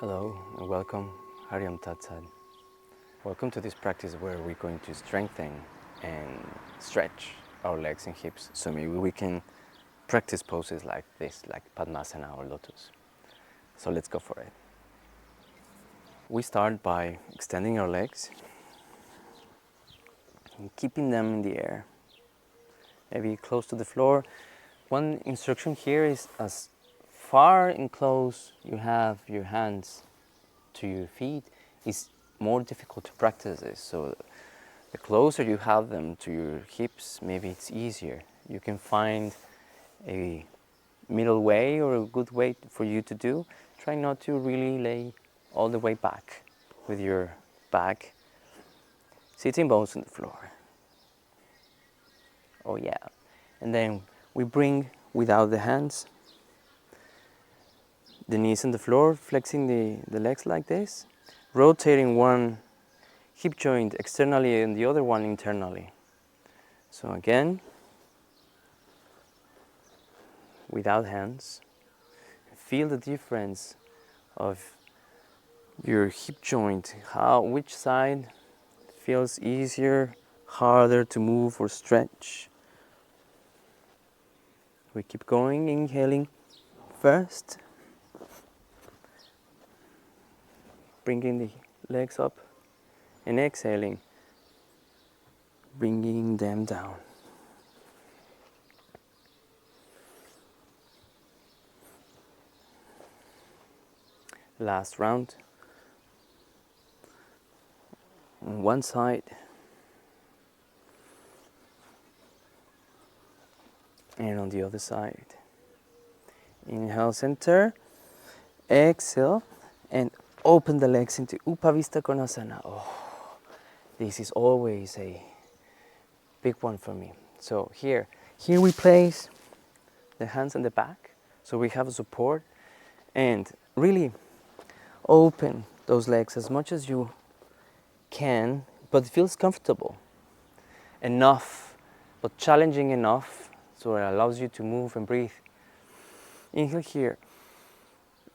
Hello and welcome, Hariam Tatsad. Welcome to this practice where we're going to strengthen and stretch our legs and hips so maybe we can practice poses like this, like Padmasana or Lotus. So let's go for it. We start by extending our legs and keeping them in the air, maybe close to the floor. One instruction here is as far and close you have your hands to your feet is more difficult to practice this. So the closer you have them to your hips, maybe it's easier. You can find a middle way or a good way for you to do. Try not to really lay all the way back with your back sitting bones on the floor. Oh yeah. And then we bring without the hands, the knees on the floor, flexing the legs like this, rotating one hip joint externally and the other one internally. So again, without hands, feel the difference of your hip joint, which side feels easier, harder to move or stretch. We keep going, inhaling first, bringing the legs up, and exhaling, bringing them down. Last round. On one side, and on the other side. Inhale, center, exhale, and open the legs into Upavista Konasana. Oh, this is always a big one for me. So here we place the hands on the back, so we have support, and really open those legs as much as you can, but it feels comfortable enough, but challenging enough, so it allows you to move and breathe. Inhale here.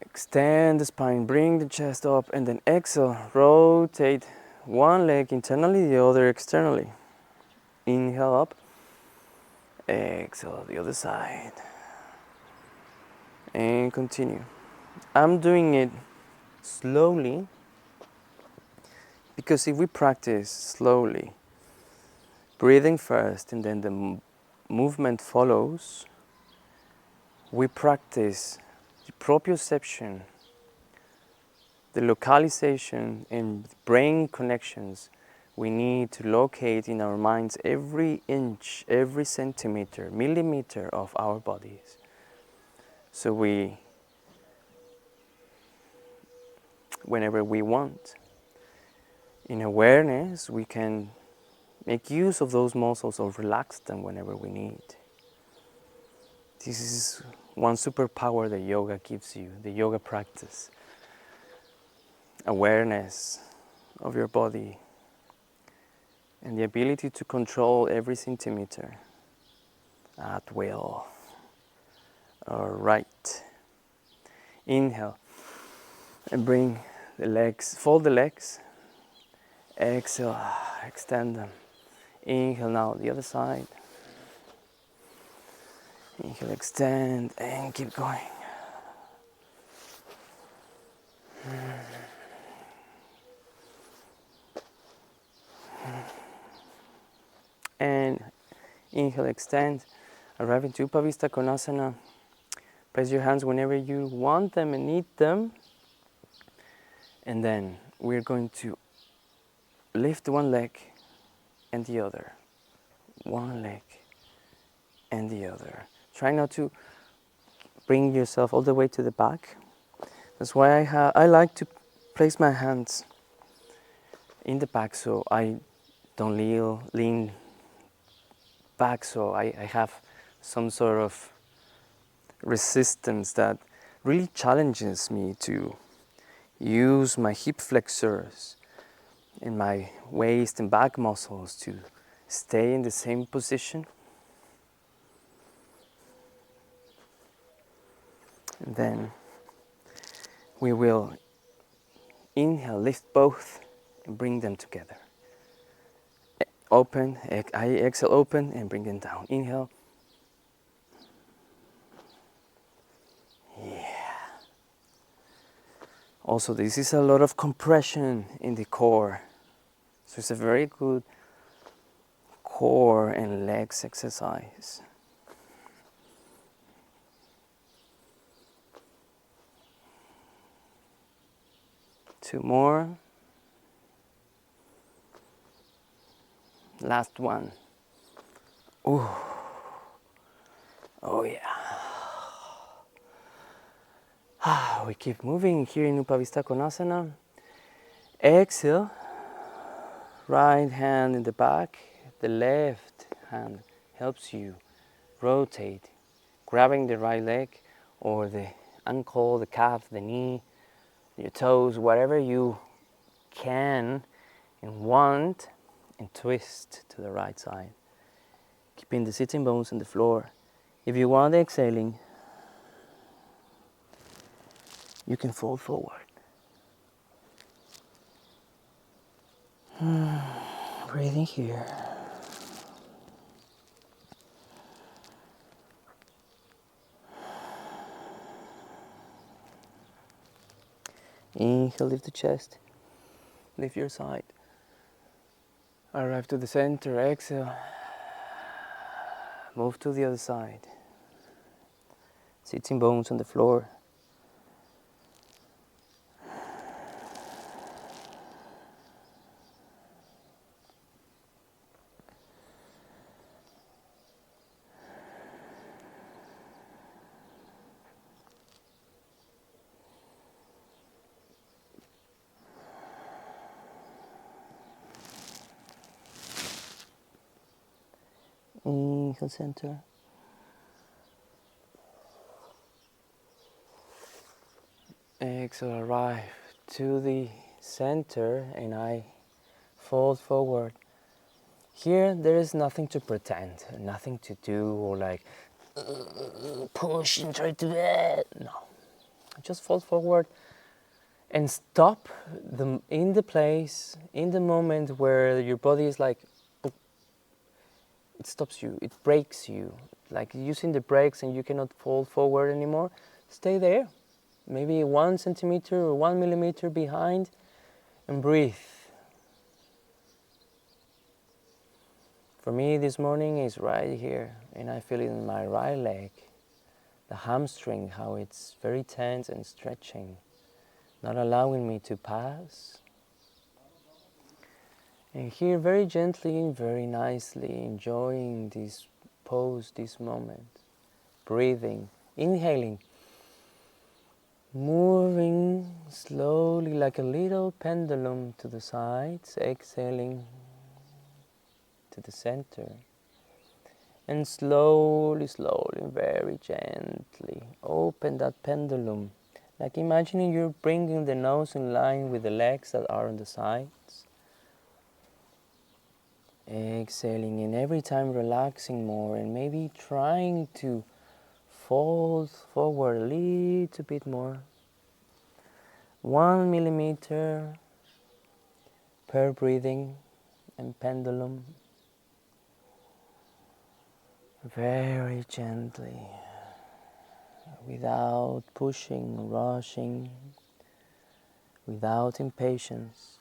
Extend the spine, bring the chest up, and then exhale. Rotate one leg internally, the other externally. Inhale up. Exhale the other side. And continue. I'm doing it slowly because if we practice slowly, breathing first and then the movement follows, we practice the proprioception, the localization and brain connections we need to locate in our minds every inch, every centimeter, millimeter of our bodies. So whenever we want, in awareness, we can make use of those muscles or relax them whenever we need. This is one superpower that yoga gives you, the yoga practice. Awareness of your body and the ability to control every centimeter at will. All right. Inhale and bring the legs, fold the legs. Exhale, extend them. Inhale now, the other side. Inhale, extend, and keep going. And inhale, extend, arrive into Upavista Konasana. Place your hands whenever you want them and need them. And then we're going to lift one leg and the other. One leg and the other. Try not to bring yourself all the way to the back. That's why I like to place my hands in the back so I don't lean back, so I have some sort of resistance that really challenges me to use my hip flexors and my waist and back muscles to stay in the same position. And then we will Inhale, lift both and bring them together. Open, exhale, open and bring them down. Inhale. Yeah. Also, this is a lot of compression in the core. So it's a very good core and legs exercise. Two more. Last one. Ooh. Oh yeah. We keep moving here in Upavista Konasana. Exhale. Right hand in the back. The left hand helps you rotate, grabbing the right leg or the ankle, the calf, the knee, your toes, whatever you can and want, and twist to the right side. Keeping the sitting bones on the floor. If you want exhaling, you can fold forward. Breathing here. Inhale, lift the chest. Lift your side. Arrive to the center. Exhale. Move to the other side. Sitting bones on the floor. Inhale, center. Exhale, arrive to the center and I fold forward. Here, there is nothing to pretend, nothing to do or like push and try to, no. Just fold forward and stop in the place, in the moment where your body is like, it stops you, it breaks you. Like using the brakes and you cannot fold forward anymore. Stay there, maybe 1 centimeter or 1 millimeter behind and breathe. For me this morning is right here and I feel it in my right leg. The hamstring, how it's very tense and stretching, not allowing me to pass. And here very gently, very nicely, enjoying this pose, this moment. Breathing, inhaling, moving slowly like a little pendulum to the sides, exhaling to the center. And slowly, slowly, very gently, open that pendulum. Like imagining you're bringing the nose in line with the legs that are on the sides. Exhaling and every time relaxing more and maybe trying to fold forward a little bit more. 1 millimeter per breathing and pendulum. Very gently, without pushing, rushing, without impatience.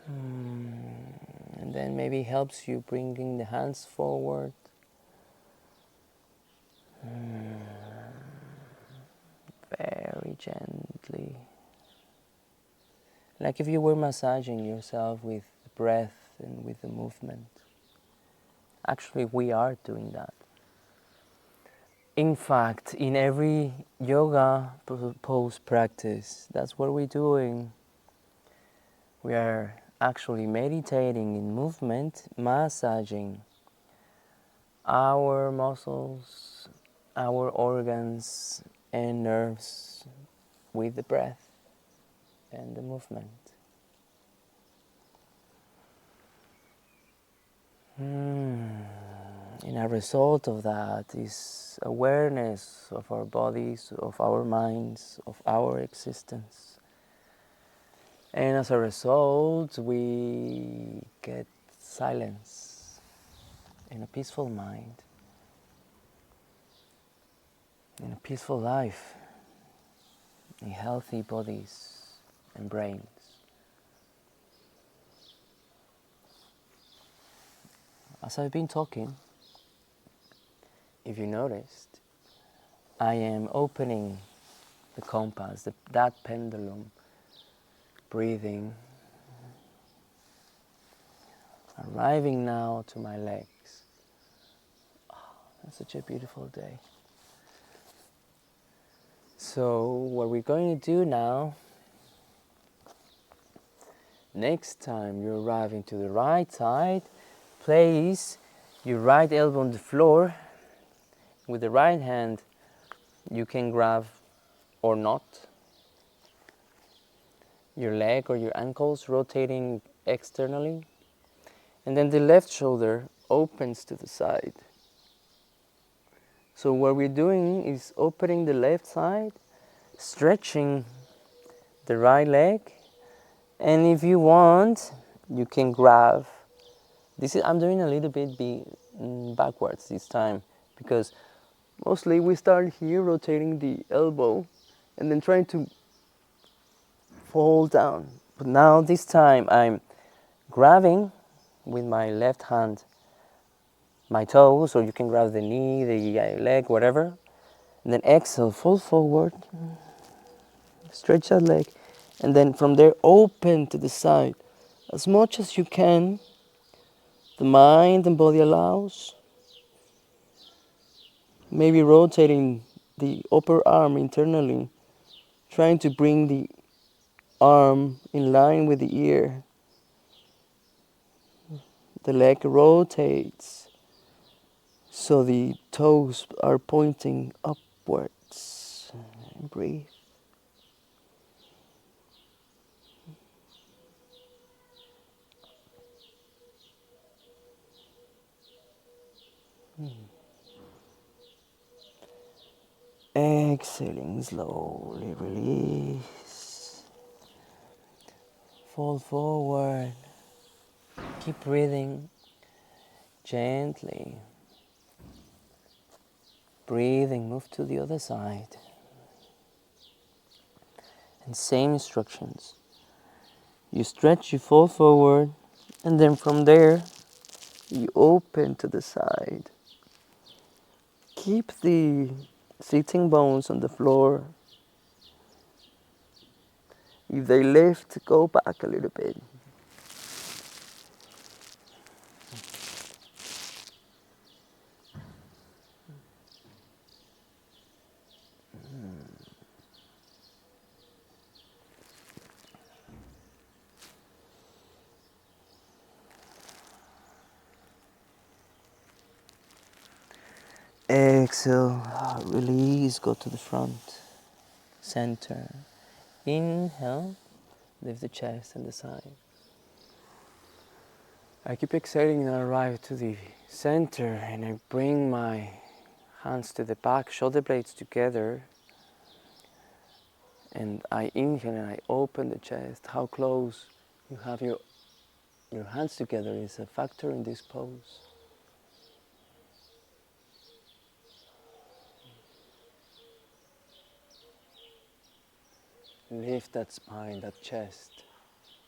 And then maybe helps you bringing the hands forward. Very gently. Like if you were massaging yourself with the breath and with the movement. Actually, we are doing that. In fact, in every yoga pose practice, that's what we're doing. We are actually meditating in movement, massaging our muscles, our organs and nerves with the breath and the movement. And a result of that is awareness of our bodies, of our minds, of our existence. And as a result, we get silence and a peaceful mind, and a peaceful life, and healthy bodies and brains. As I've been talking, if you noticed, I am opening the compass, that pendulum, breathing, arriving now to my legs. Oh, it's such a beautiful day. So what we're going to do now, next time you arrive into the right side, place your right elbow on the floor. With the right hand, you can grab or not your leg or your ankles, rotating externally. And then the left shoulder opens to the side. So what we're doing is opening the left side, stretching the right leg, and if you want, you can grab. I'm doing a little bit backwards this time, because mostly we start here rotating the elbow and then trying to fall down. But now this time I'm grabbing with my left hand my toes, or you can grab the knee, the leg, whatever. And then exhale, fall forward, stretch that leg, and then from there open to the side as much as you can. The mind and body allows. Maybe rotating the upper arm internally, trying to bring the arm in line with the ear. The leg rotates so the toes are pointing upwards. Breathe. Exhaling slowly, release. Fall forward. Keep breathing gently. Breathing, move to the other side. And same instructions. You stretch, you fall forward, and then from there, you open to the side. Keep the sitting bones on the floor. If they lift, go back a little bit. Exhale, release, go to the front, center. Inhale, lift the chest and the side. I keep exhaling and I arrive to the center, and I bring my hands to the back, shoulder blades together, and I inhale and I open the chest. How close you have your hands together is a factor in this pose. Lift that spine, that chest,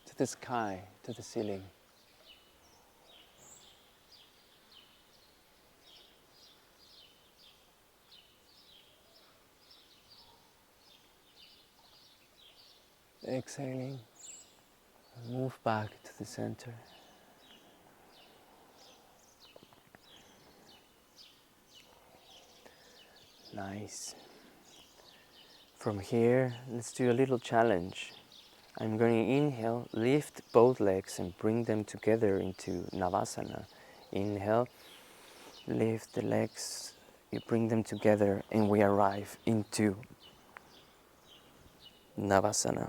to the sky, to the ceiling. Exhaling, move back to the center. Nice. From here, let's do a little challenge. I'm going to inhale, lift both legs and bring them together into Navasana. Inhale, lift the legs, you bring them together, and we arrive into Navasana.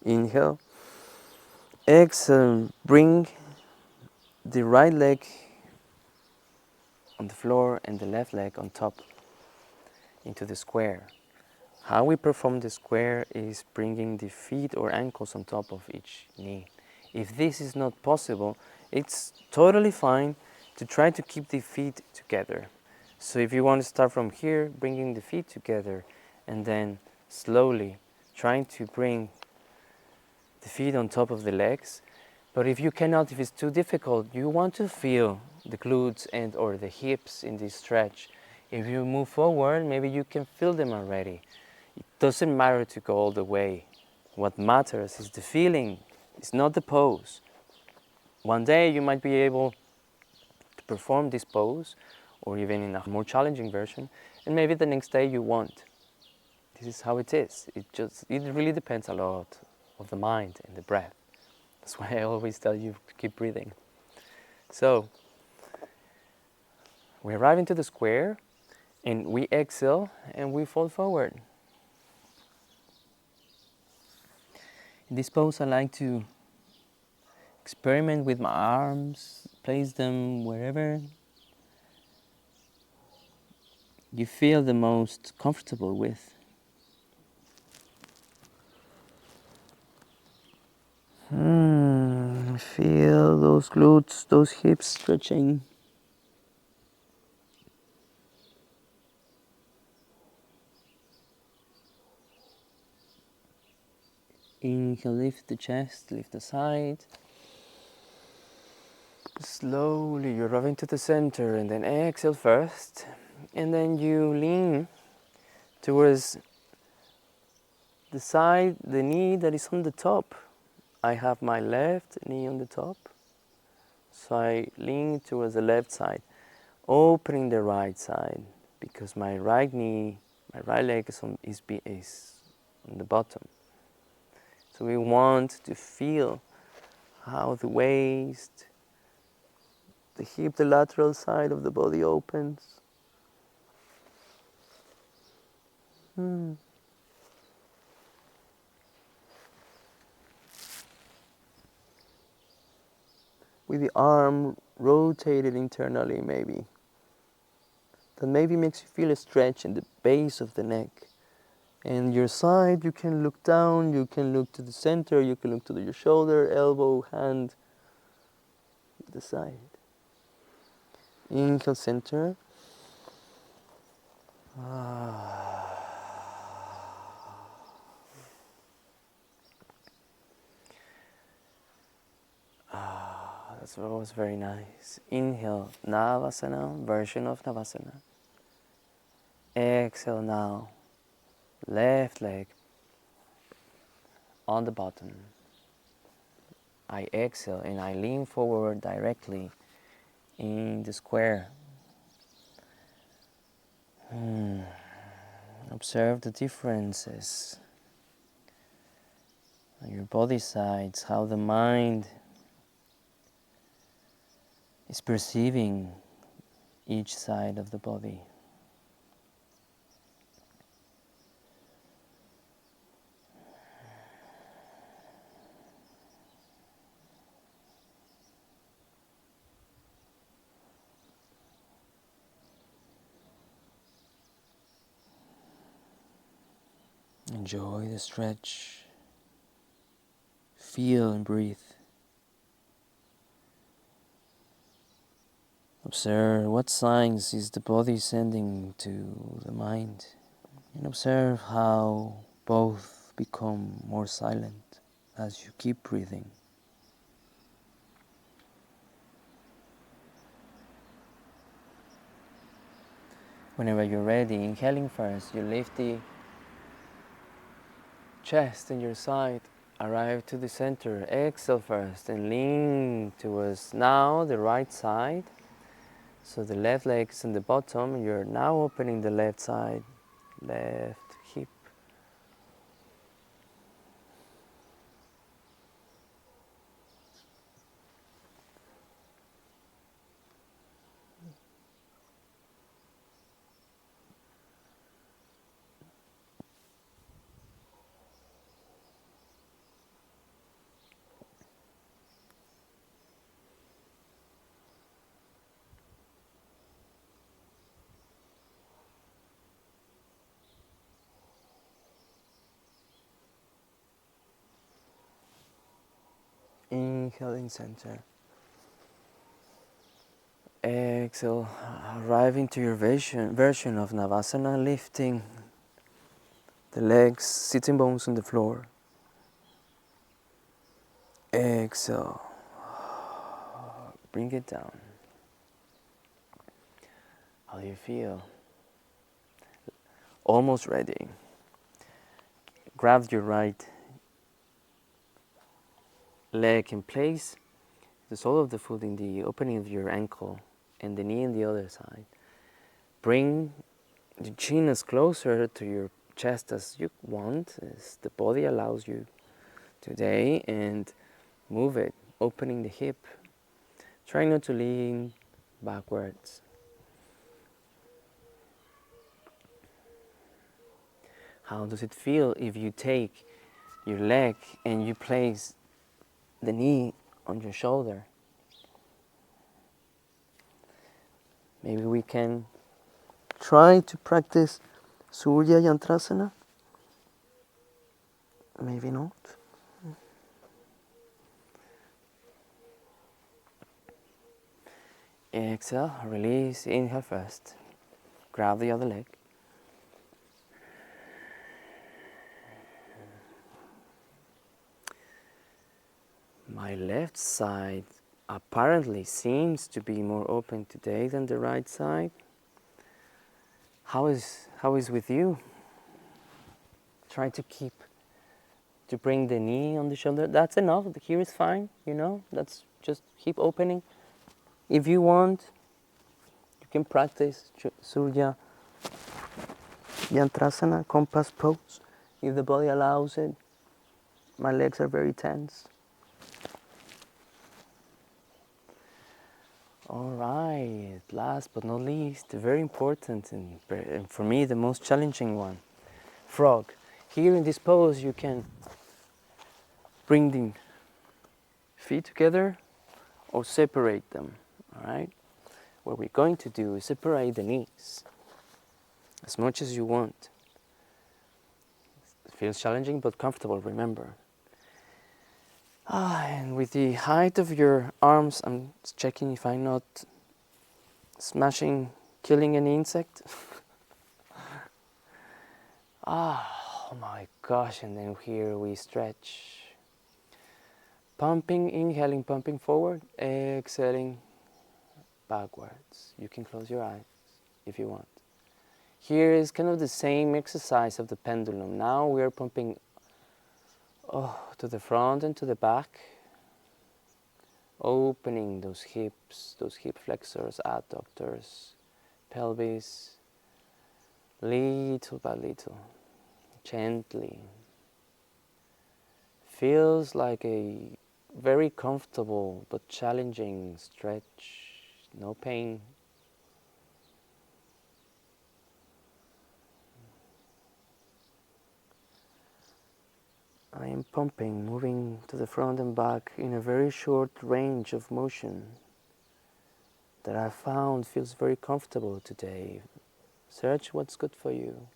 Inhale, exhale, bring the right leg on the floor and the left leg on top into the square. How we perform the square is bringing the feet or ankles on top of each knee. If this is not possible, it's totally fine to try to keep the feet together. So if you want to start from here, bringing the feet together, and then slowly trying to bring the feet on top of the legs. But if you cannot, if it's too difficult, you want to feel the glutes and or the hips in this stretch. If you move forward, maybe you can feel them already. It doesn't matter to go all the way. What matters is the feeling, it's not the pose. One day you might be able to perform this pose, or even in a more challenging version, and maybe the next day you won't. This is how it is. It really depends a lot of the mind and the breath. That's why I always tell you to keep breathing. So, we arrive into the square, and we exhale, and we fold forward. In this pose, I like to experiment with my arms, place them wherever you feel the most comfortable with. Feel those glutes, those hips stretching. Inhale, lift the chest, lift the side. Slowly you arrive into the center, and then exhale first, and then you lean towards the side, the knee that is on the top. I have my left knee on the top, so I lean towards the left side, opening the right side, because my right knee, my right leg is on the bottom. So we want to feel how the waist, the hip, the lateral side of the body opens. With the arm rotated internally, maybe. That maybe makes you feel a stretch in the base of the neck. And your side, you can look down, you can look to the center, you can look to your shoulder, elbow, hand, the side. Inhale, center. That was very nice. Inhale, Navasana, version of Navasana. Exhale now, left leg on the bottom. I exhale and I lean forward directly in the square. Observe the differences on your body sides, how the mind is perceiving each side of the body. Enjoy the stretch. Feel and breathe. Observe what signs is the body sending to the mind, and observe how both become more silent as you keep breathing. Whenever you're ready, inhaling first, you lift the chest and your side, arrive to the center, exhale first and lean towards now the right side. So the left leg is in the bottom, you're now opening the left side, left hip. Inhale in center. Exhale, arriving to your version of Navasana, lifting the legs, sitting bones on the floor. Exhale, bring it down. How do you feel? Almost ready. Grab your right leg in place, the sole of the foot in the opening of your ankle, and the knee on the other side. Bring the chin as closer to your chest as you want, as the body allows you today, and move it, opening the hip. Try not to lean backwards. How does it feel if you take your leg and you place the knee on your shoulder? Maybe we can try to practice Surya Yantrasana. Maybe not. Exhale, release, inhale first. Grab the other leg. My left side apparently seems to be more open today than the right side. How is with you? Try to bring the knee on the shoulder. That's enough. Here is fine, That's just keep opening. If you want, you can practice Surya Yantrasana, compass pose, if the body allows it. My legs are very tense. All right, last but not least, very important and for me the most challenging one, frog. Here in this pose you can bring the feet together or separate them, all right? What we're going to do is separate the knees as much as you want. It feels challenging but comfortable, remember. And with the height of your arms, I'm checking if I'm not killing an insect. Oh my gosh, and then here we stretch. Pumping, inhaling, pumping forward, exhaling backwards. You can close your eyes if you want. Here is kind of the same exercise of the pendulum. Now we are pumping to the front and to the back, opening those hips, those hip flexors, adductors, pelvis, little by little, gently. Feels like a very comfortable but challenging stretch, no pain. I am pumping, moving to the front and back in a very short range of motion that I found feels very comfortable today. Search what's good for you.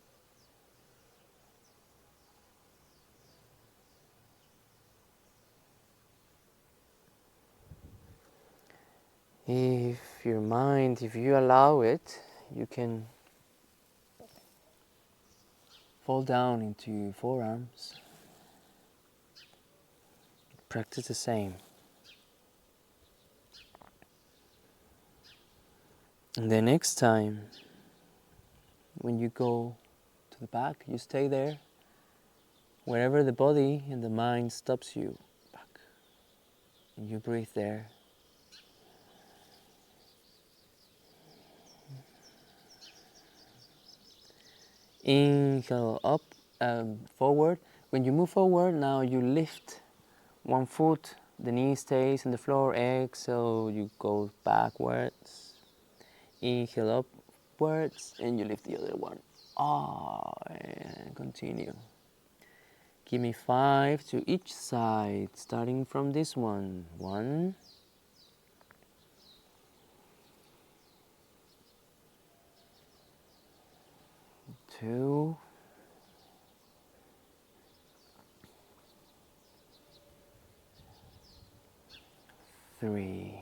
If you allow it, you can fall down into your forearms. Practice the same. And the next time, when you go to the back, you stay there. Wherever the body and the mind stops you, back. And you breathe there. Inhale up and forward. When you move forward, now you lift one foot, the knee stays on the floor. Exhale, you go backwards. Inhale upwards, and you lift the other one. And continue. Give me 5 to each side, starting from this one. 1, 2, 3, 3,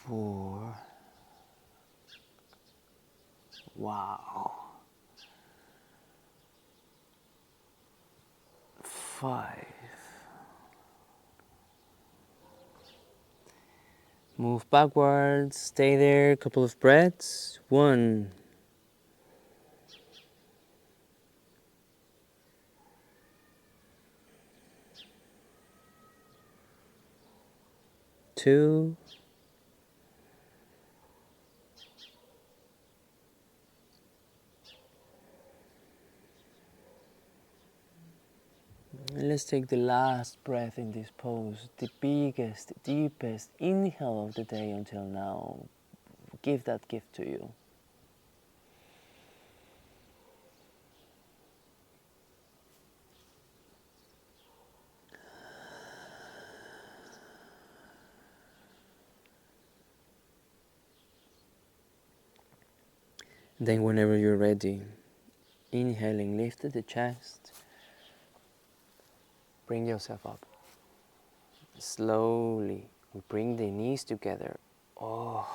4. Wow. 5. Move backwards, stay there, a couple of breaths. 1, 2, and let's take the last breath in this pose, the biggest, deepest inhale of the day until now. Give that gift to you. Then whenever you're ready, inhaling, lift the chest, bring yourself up. Slowly, we bring the knees together. Oh.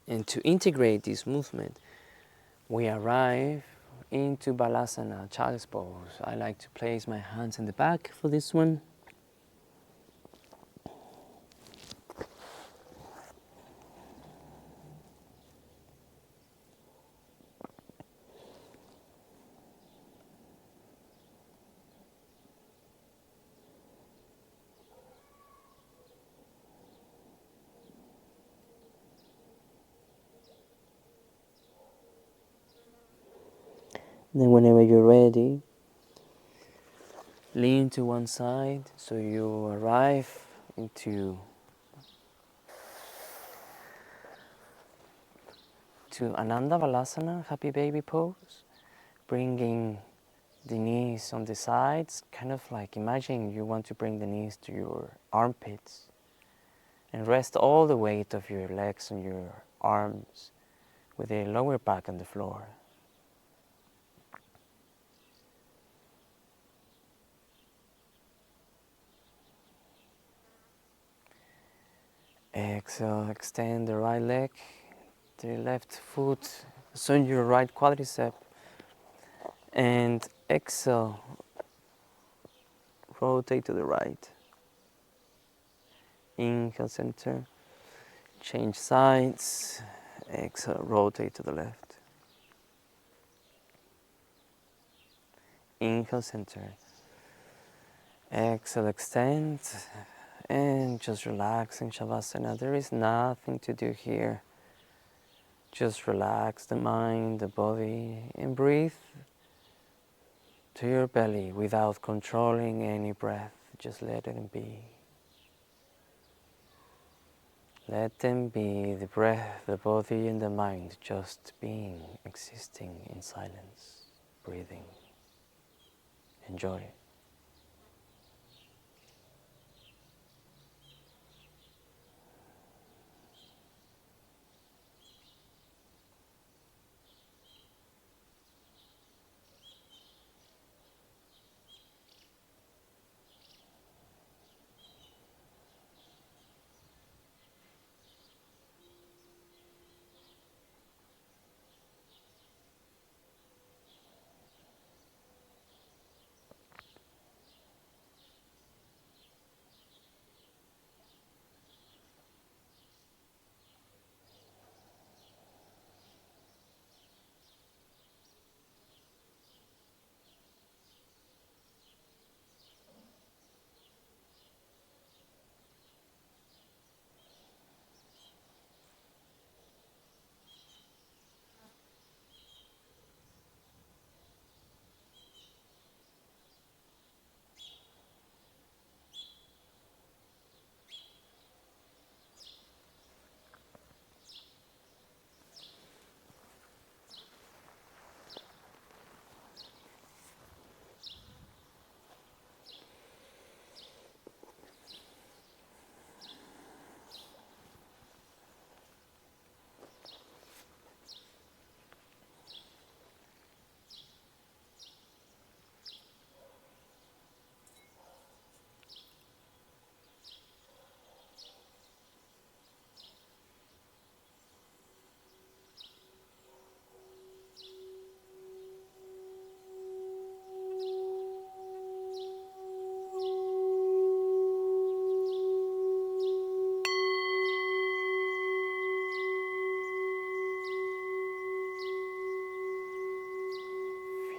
And to integrate this movement, we arrive into Balasana, Child's Pose. I like to place my hands in the back for this one. Then whenever you're ready, lean to one side so you arrive into Ananda Balasana, Happy Baby Pose, bringing the knees on the sides, kind of like imagine you want to bring the knees to your armpits and rest all the weight of your legs on your arms with the lower back on the floor. Exhale, extend the right leg, the left foot, on your right quadricep, and exhale, rotate to the right. Inhale, center, change sides, exhale, rotate to the left. Inhale, center, exhale, extend, and just relax in Shavasana. There is nothing to do here. Just relax the mind, the body, and breathe to your belly without controlling any breath. Just let it be. Let them be, the breath, the body, and the mind just being, existing in silence, breathing. Enjoy.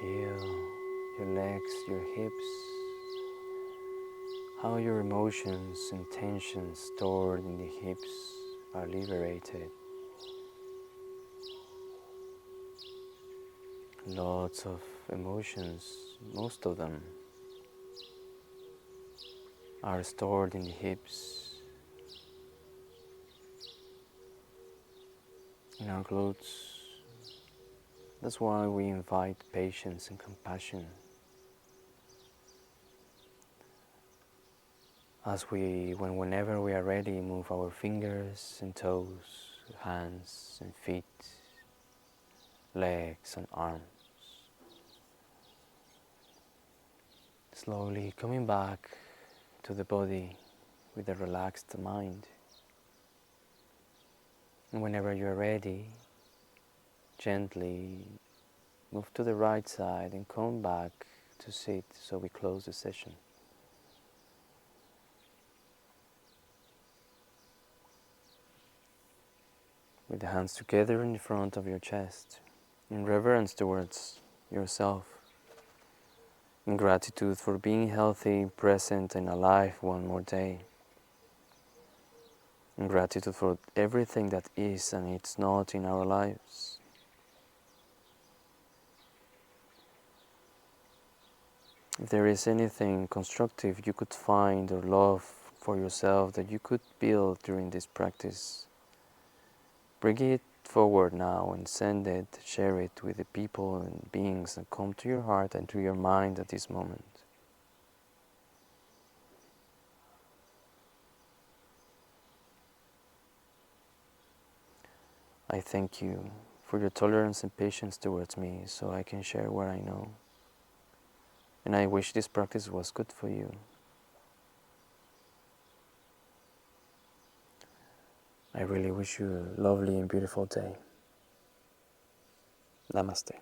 Feel your legs, your hips, how your emotions and tensions stored in the hips are liberated. Lots of emotions, most of them, are stored in the hips, in our glutes. That's why we invite patience and compassion as whenever we are ready, move our fingers and toes, hands and feet, legs and arms. Slowly coming back to the body with a relaxed mind. And whenever you're ready, gently move to the right side and come back to sit so we close the session. With the hands together in front of your chest, in reverence towards yourself, in gratitude for being healthy, present and alive one more day, in gratitude for everything that is and it's not in our lives. If there is anything constructive you could find or love for yourself that you could build during this practice, bring it forward now and send it, share it with the people and beings that come to your heart and to your mind at this moment. I thank you for your tolerance and patience towards me so I can share what I know. And I wish this practice was good for you. I really wish you a lovely and beautiful day. Namaste.